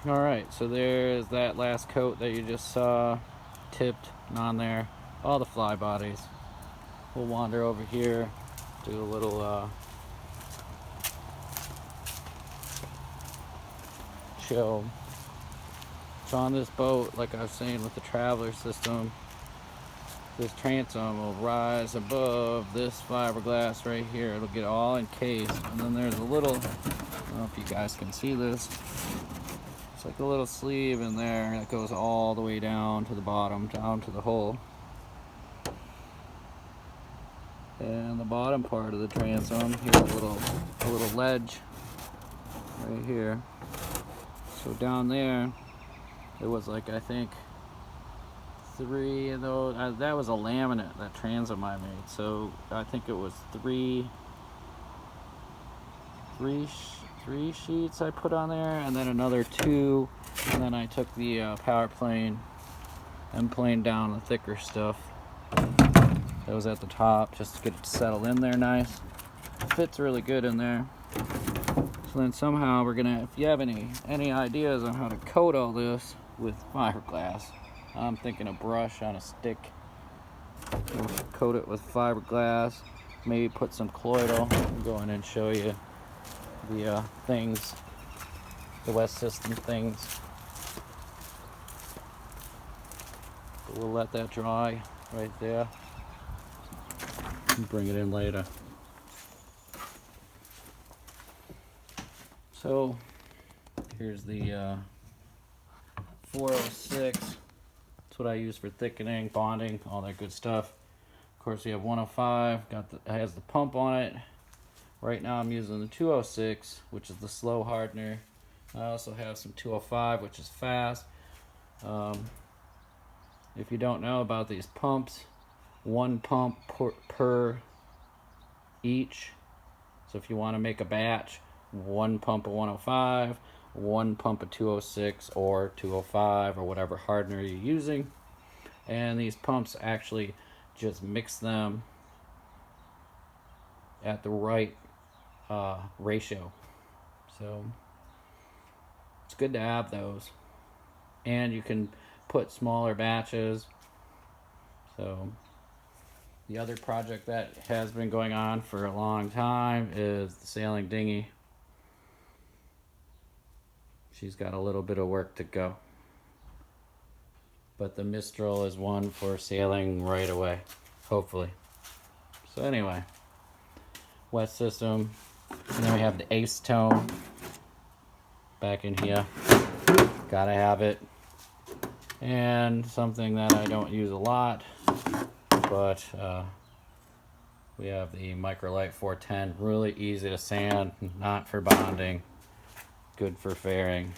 Alright, so there's that last coat that you just saw, tipped on there. All the fly bodies. We'll wander over here, do a little show. So on this boat, like I was saying with the traveler system, this transom will rise above this fiberglass right here. It'll get all encased, and then there's a little, I don't know if you guys can see this, it's like a little sleeve in there that goes all the way down to the bottom, down to the hole. And the bottom part of the transom, here's a little ledge right here. So down there, it was like, I think, 3 of those. That was a laminate, that transom I made. So I think it was three sheets I put on there, and then another 2, and then I took the power plane and planed down the thicker stuff that was at the top just to get it settled in there nice. It fits really good in there. So then somehow we're gonna, if you have any ideas on how to coat all this with fiberglass, I'm thinking a brush on a stick. We'll coat it with fiberglass, maybe put some colloidal. I'll go in and show you the things, the West System things. But we'll let that dry right there and bring it in later. So here's the 406. That's what I use for thickening, bonding, all that good stuff. Of course, we have 105. It has the pump on it. Right now, I'm using the 206, which is the slow hardener. I also have some 205, which is fast. If you don't know about these pumps, 1 pump per each. So if you want to make a batch, 1 pump of 105, 1 pump of 206 or 205 or whatever hardener you're using. And these pumps actually just mix them at the right ratio. So it's good to have those. And you can put smaller batches. So the other project that has been going on for a long time is the sailing dinghy. She's got a little bit of work to go. But the Mistral is one for sailing right away, hopefully. So anyway, West System. And then we have the Ace Tone back in here. Gotta have it. And something that I don't use a lot, but we have the Microlite 410. Really easy to sand, not for bonding. Good for fairing.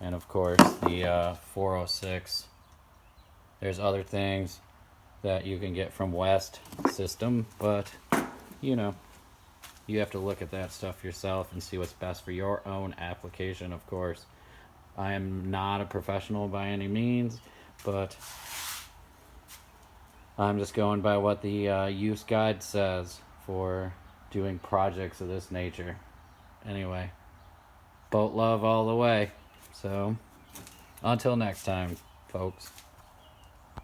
And of course the 406. There's other things that you can get from West System, but you know, you have to look at that stuff yourself and see what's best for your own application, of course. I am not a professional by any means, but I'm just going by what the use guide says for doing projects of this nature. Anyway, boat love all the way. So, until next time, folks.